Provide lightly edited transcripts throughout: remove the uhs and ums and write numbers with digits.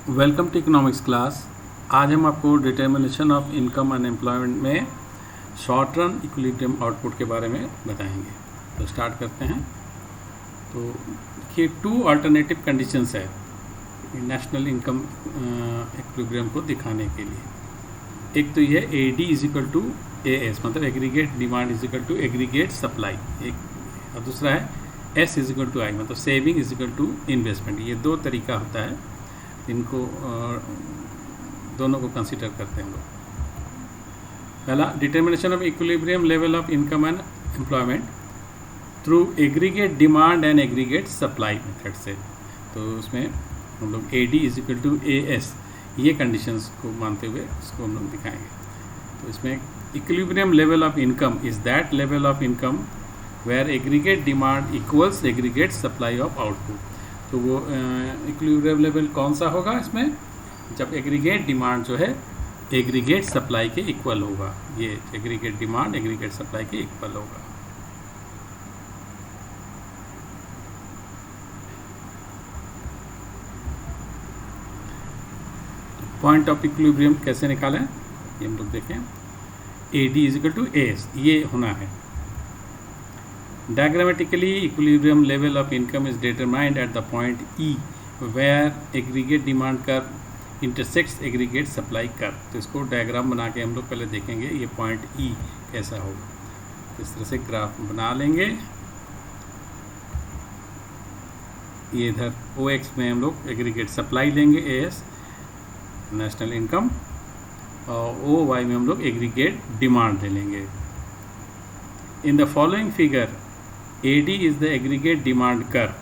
Welcome to economics class. आज हम आपको determination of income and employment में शॉर्ट रन इक्विलिब्रियम आउटपुट के बारे में बताएंगे। तो स्टार्ट करते हैं। तो देखिए, टू अल्टरनेटिव कंडीशंस है नेशनल इनकम इक्विलिब्रियम को दिखाने के लिए। एक तो यह A D is equal to A S, मतलब aggregate demand is equal to aggregate supply एक, और दूसरा है S is equal to I, मतलब saving is equal to investment. ये दो तरीका होता है, इनको दोनों को कंसिडर करते हैं हम लोग। पहला, determination of equilibrium level of income and employment through aggregate demand and aggregate supply method से। तो उसमें हम लोग A D is equal to A S, ये कंडीशंस को मानते हुए इसको हम लोग दिखाएंगे। तो इसमें equilibrium level of income is that level of income where aggregate demand equals aggregate supply of output. तो वो इक्विलिब्रियम लेवल कौन सा होगा इसमें, जब एग्रीगेट डिमांड जो है एग्रीगेट सप्लाई के इक्वल होगा। ये एग्रीगेट डिमांड एग्रीगेट सप्लाई के इक्वल होगा। पॉइंट ऑफ इक्विलिब्रियम कैसे निकालें ये हम लोग देखें। A D is equal to S, ये होना है। Diagrammatically, equilibrium level of income is determined at the point E, where aggregate demand curve intersects aggregate supply curve। तो इसको डायग्राम बना के हम लोग पहले देखेंगे ये पॉइंट E कैसा होगा। तो इस तरह से ग्राफ बना लेंगे। ये इधर OX में हम लोग एग्रीगेट सप्लाई लेंगे AS नेशनल इनकम, और OY में हम लोग एग्रीगेट डिमांड ले लेंगे। In the following figure, AD is the aggregate demand curve,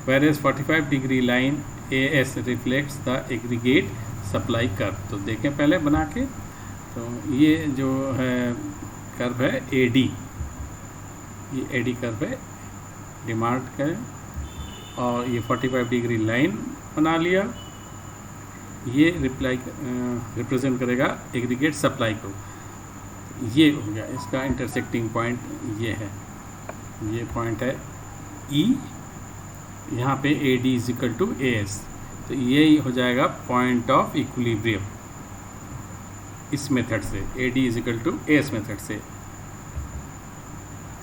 whereas 45-degree line AS reflects the aggregate supply curve। तो देखें पहले बना के। तो ये जो है कर्व है AD, ये AD कर्व है डिमांड का, और ये 45-डिग्री लाइन बना लिया। ये रिप्रेजेंट करेगा एग्रीगेट सप्लाई को। ये हो गया, इसका इंटरसेक्टिंग पॉइंट ये है, ये पॉइंट है E, यहाँ पे A D is equal to A S. तो ये हो जाएगा पॉइंट ऑफ इक्विलिब्रियम इस मेथड से, A D is equal to A S method से।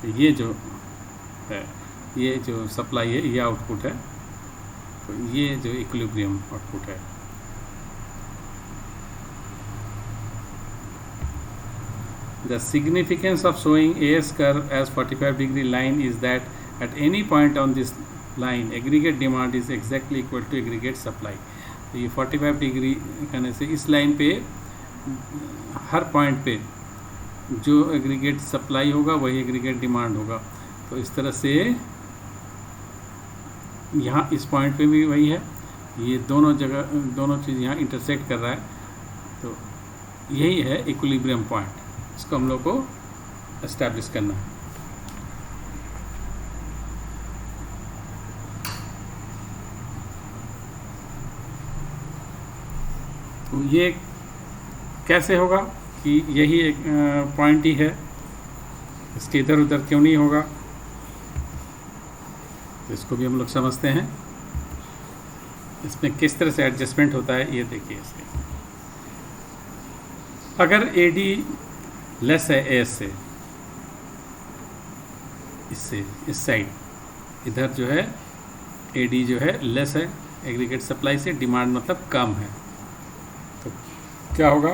तो ये जो है, ये जो सप्लाई है ये आउटपुट है, तो ये जो इक्विलिब्रियम आउटपुट है। The significance of showing AS curve as 45-degree line is that at any point on this line, aggregate demand is exactly equal to aggregate supply। तो ये 45 डिग्री करने से इस लाइन पे हर पॉइंट पे जो एग्रीगेट सप्लाई होगा वही एग्रीगेट डिमांड होगा। तो इस तरह से यहाँ इस पॉइंट पे भी वही है, ये दोनों जगह दोनों चीज़ यहाँ इंटरसेक्ट कर रहा है। तो यही है इक्विलिब्रियम पॉइंट, इसको हम लोग को एस्टैब्लिश करना है। तो ये कैसे होगा कि यही एक पॉइंट ही है, इसके इधर उधर क्यों नहीं होगा, तो इसको भी हम लोग समझते हैं। इसमें किस तरह से एडजस्टमेंट होता है ये देखिए। इसके अगर ए डी लेस है एस से, इससे इस साइड इधर जो है ए डी जो है लेस है एग्रीगेट सप्लाई से, डिमांड मतलब कम है। तो क्या होगा,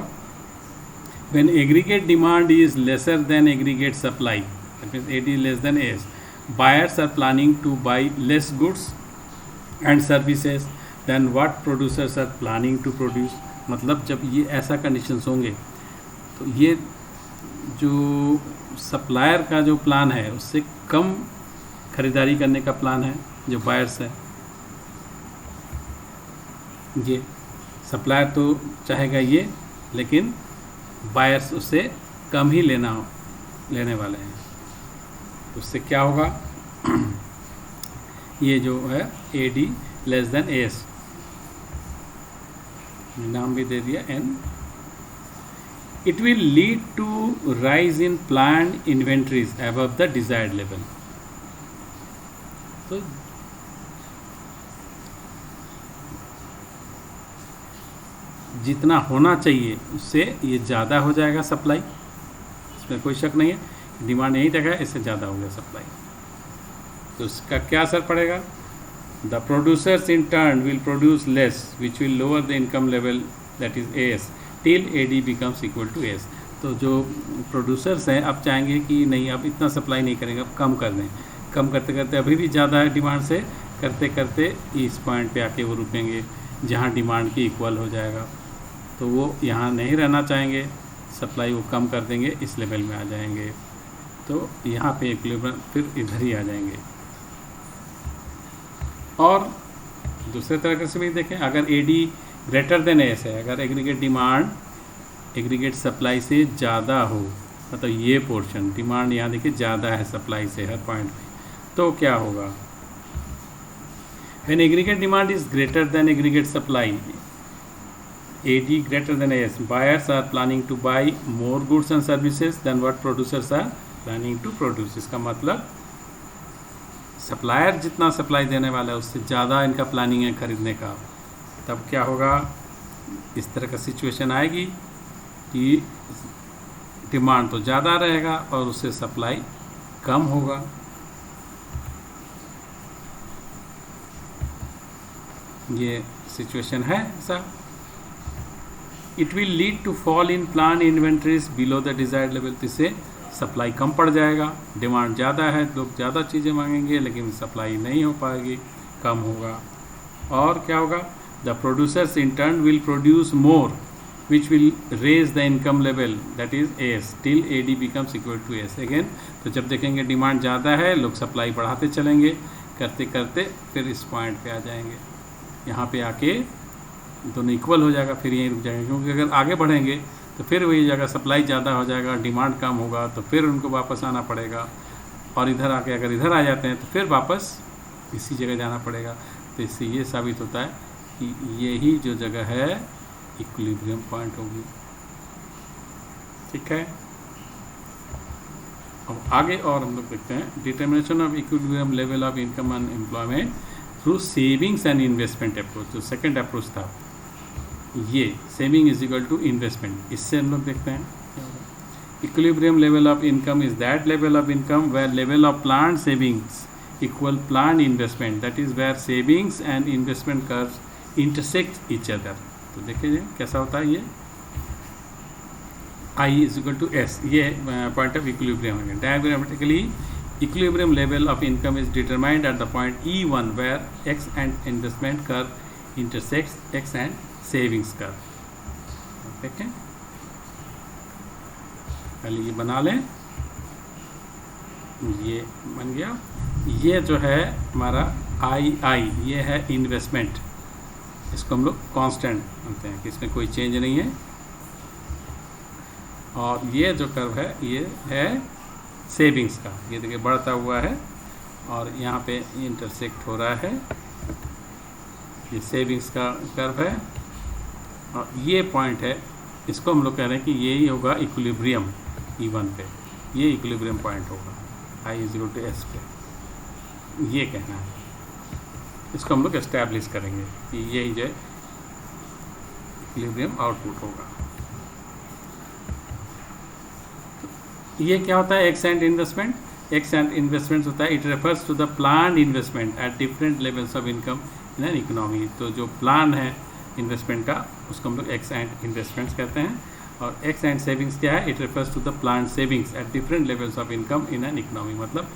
when aggregate demand is lesser than aggregate supply, that means A D less than S, buyers are planning to buy less goods and services than what producers are planning to produce. मतलब जब ये ऐसा conditions होंगे तो ये जो supplier का जो प्लान है उससे कम खरीदारी करने का प्लान है जो बायर्स है। ये सप्लायर तो चाहेगा ये, लेकिन बायर्स उससे कम ही लेने वाले हैं। तो उससे क्या होगा, ये जो है ए डी लेस देन एस, नाम भी दे दिया N. It will lead to rise in planned inventories above the desired level। तो जितना होना चाहिए उससे ये ज़्यादा हो जाएगा सप्लाई, इसमें कोई शक नहीं है। डिमांड यही तक है, इससे ज़्यादा हो गया सप्लाई, तो इसका क्या असर पड़ेगा? The producers in turn will produce less which will lower the income level that is S till AD becomes equal to S. तो जो प्रोड्यूसर्स हैं अब चाहेंगे कि नहीं अब इतना सप्लाई नहीं करेंगे, अब कम कर दें, कम करते करते अभी भी ज़्यादा है डिमांड से, करते करते इस पॉइंट पे आके वो रुकेंगे जहाँ डिमांड की इक्वल हो जाएगा। तो वो यहाँ नहीं रहना चाहेंगे, सप्लाई वो कम कर देंगे, इस लेवल में आ जाएंगे, तो यहाँ पे इक्विलिब्रियम फिर इधर ही आ जाएंगे। और दूसरे तरीके से भी देखें, अगर एडी ग्रेटर देन एस है, अगर एग्रीगेट डिमांड एग्रीगेट सप्लाई से ज़्यादा हो, मतलब ये पोर्शन डिमांड यहाँ देखिए ज़्यादा है सप्लाई से हर पॉइंट पे, तो क्या होगा? When aggregate demand is greater than aggregate supply, AD greater than AS, buyers are planning to buy more goods and services than what producers are planning to produce। इसका मतलब सप्लायर जितना supply देने वाला है उससे ज़्यादा इनका प्लानिंग है खरीदने का, तब क्या होगा? इस तरह का सिचुएशन आएगी कि डिमांड तो ज़्यादा रहेगा और उससे सप्लाई कम होगा। ये सिचुएशन है ऐसा। It will lead to fall in plan inventories below the desired level. इससे सप्लाई कम पड़ जाएगा, डिमांड ज़्यादा है, लोग ज़्यादा चीज़ें मांगेंगे लेकिन सप्लाई नहीं हो पाएगी, कम होगा। और क्या होगा? The producers in turn will produce more which will raise the income level that is S till AD becomes equal to S again. तो जब देखेंगे डिमांड ज़्यादा है, लोग सप्लाई बढ़ाते चलेंगे, करते करते फिर इस पॉइंट पे आ जाएंगे, यहाँ पे आके दोनों इक्वल हो जाएगा, फिर यहीं रुक जाएंगे। क्योंकि अगर आगे बढ़ेंगे तो फिर वही जगह सप्लाई ज़्यादा हो जाएगा, डिमांड कम होगा, तो फिर उनको वापस आना पड़ेगा, और इधर आके अगर इधर आ जाते हैं तो फिर वापस इसी जगह जाना पड़ेगा। तो इससे ये साबित होता है कि यही जो जगह है इक्विलिब्रियम पॉइंट होगी। ठीक है, अब आगे और हम लोग देखते हैं determination of equilibrium level of income and employment through savings and investment approach. जो सेकंड अप्रोच था ये saving is equal to investment, इससे हम लोग देखते हैं equilibrium level of income is that level of income where level of planned savings equal planned investment, that is where savings and investment curves intersect each other. तो देखिए कैसा होता है ये I is equal to S, ये point of equilibrium है। Diagrammatically equilibrium level of income is determined at the point E1 where X and investment curve intersects X and savings curve। देखें पहले ये बना लें, ये बन गया। ये जो है हमारा I ये है इन्वेस्टमेंट, इसको हम लोग कांस्टेंट मानते हैं कि इसमें कोई चेंज नहीं है। और ये जो कर्व है ये है सेविंग्स का, ये देखिए बढ़ता हुआ है और यहाँ पे इंटरसेक्ट हो रहा है, ये सेविंग्स का कर्व है। और ये पॉइंट है, इसको हम लोग कह रहे हैं कि यही होगा इक्विलिब्रियम E1 पे, ये इक्विलिब्रियम पॉइंट होगा I is equal to S पे, ये कहना है। इसको हम लोग एस्टैब्लिश करेंगे कि यही जो है इक्विलिब्रियम आउटपुट होगा। ये क्या होता है? Ex ante investment. Ex ante investment होता है, it refers to the planned investment at different levels of income in an economy. तो जो प्लान है इन्वेस्टमेंट का उसको हम लोग एक्स एंड इन्वेस्टमेंट्स कहते हैं। और एक्स एंड सेविंग्स क्या है? It refers to the plan savings at different levels of income in an economy, मतलब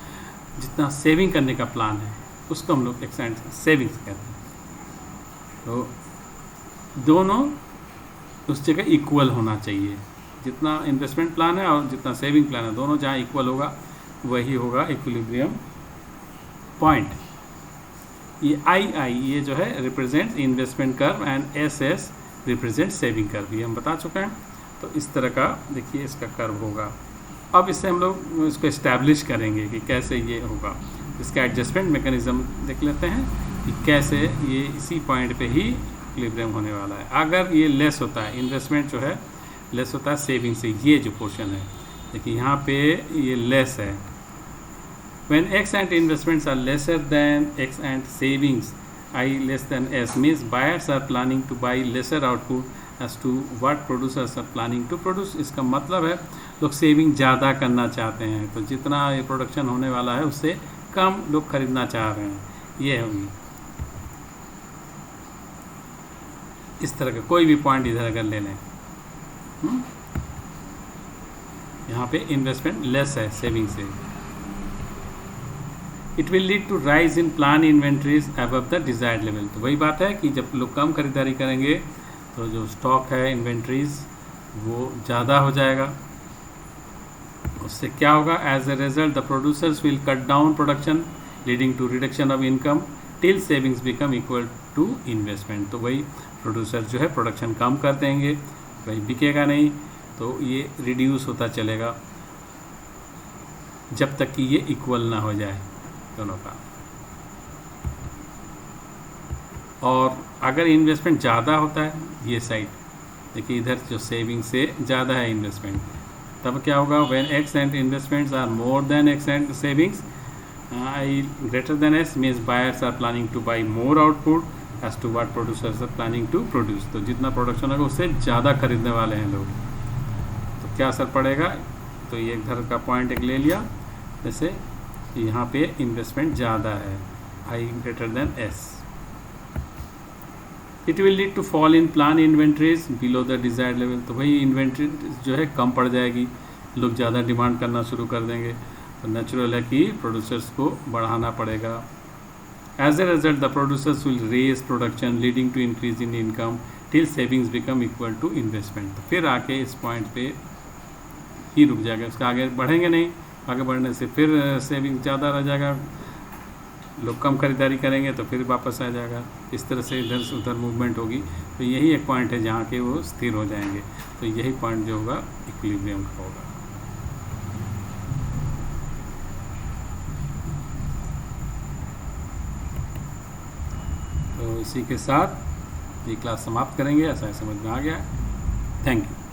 जितना सेविंग करने का प्लान है उसको हम लोग एक्स एंड सेविंग्स कहते हैं। तो दोनों उस जगह इक्वल होना चाहिए, जितना इन्वेस्टमेंट प्लान है और जितना सेविंग प्लान है, दोनों जहाँ इक्वल होगा वही होगा इक्विलिब्रियम पॉइंट। ये I ये जो है represent investment curve and SS represent saving curve, ये हम बता चुके हैं। तो इस तरह का देखिए इसका कर्व होगा। अब इससे हम लोग इसको इस्टेब्लिश करेंगे कि कैसे ये होगा। इसका एडजस्टमेंट मैकेनिज्म देख लेते हैं कि कैसे ये इसी पॉइंट पे ही इक्विलिब्रियम होने वाला है। अगर ये लेस होता है, इन्वेस्टमेंट जो है लेस होता है सेविंग से, ये जो पोर्शन है देखिए यहाँ पे ये लेस है। When X and investments are lesser than X and savings I less than S means buyers are planning to buy lesser output as to what producers are planning to produce. इसका मतलब है लोग saving ज़्यादा करना चाहते हैं, तो जितना ये प्रोडक्शन होने वाला है उससे कम लोग खरीदना चाह रहे हैं, ये होगी। इस तरह का कोई भी पॉइंट इधर अगर ले लें, यहाँ पे इन्वेस्टमेंट लेस है सेविंग से। It will lead to rise in plan inventories above the desired level. तो वही बात है कि जब लोग कम खरीदारी करेंगे तो जो स्टॉक है इन्वेंट्रीज वो ज़्यादा हो जाएगा। उससे क्या होगा, as a result the producers will cut down production leading to reduction of income till savings become equal to investment. तो वही प्रोड्यूसर जो है प्रोडक्शन कम कर देंगे, वही बिकेगा नहीं, तो ये रिड्यूस होता चलेगा जब तक कि ये इक्वल ना हो जाए दोनों का। और अगर इन्वेस्टमेंट ज़्यादा होता है, ये साइड देखिए इधर जो सेविंग से ज़्यादा है इन्वेस्टमेंट, तब क्या होगा, when ex ante investments are more than ex ante savings I greater than S means buyers are planning to buy more output as to what producers are planning to produce. तो जितना production होगा उससे ज़्यादा खरीदने वाले हैं लोग, तो क्या असर पड़ेगा। तो ये इधर का पॉइंट एक ले लिया, जैसे यहाँ पे इन्वेस्टमेंट ज़्यादा है, I greater than S. It will lead to fall in plan inventories below the desired level. तो वही इन्वेंट्री जो है कम पड़ जाएगी, लोग ज़्यादा डिमांड करना शुरू कर देंगे, तो नेचुरल है कि प्रोड्यूसर्स को बढ़ाना पड़ेगा। As a result the producers will raise production leading to increase in income till savings become equal to investment. तो फिर आके इस पॉइंट पे ही रुक जाएगा, उसका आगे बढ़ेंगे नहीं, आगे बढ़ने से फिर सेविंग ज़्यादा रह जाएगा, लोग कम खरीदारी करेंगे तो फिर वापस आ जाएगा। इस तरह से इधर से उधर मूवमेंट होगी। तो यही एक पॉइंट है जहाँ के वो स्थिर हो जाएंगे। तो यही पॉइंट जो होगा इक्विलिब्रियम का होगा। तो इसी के साथ ये क्लास समाप्त करेंगे, ऐसा समझ में आ गया। Thank you.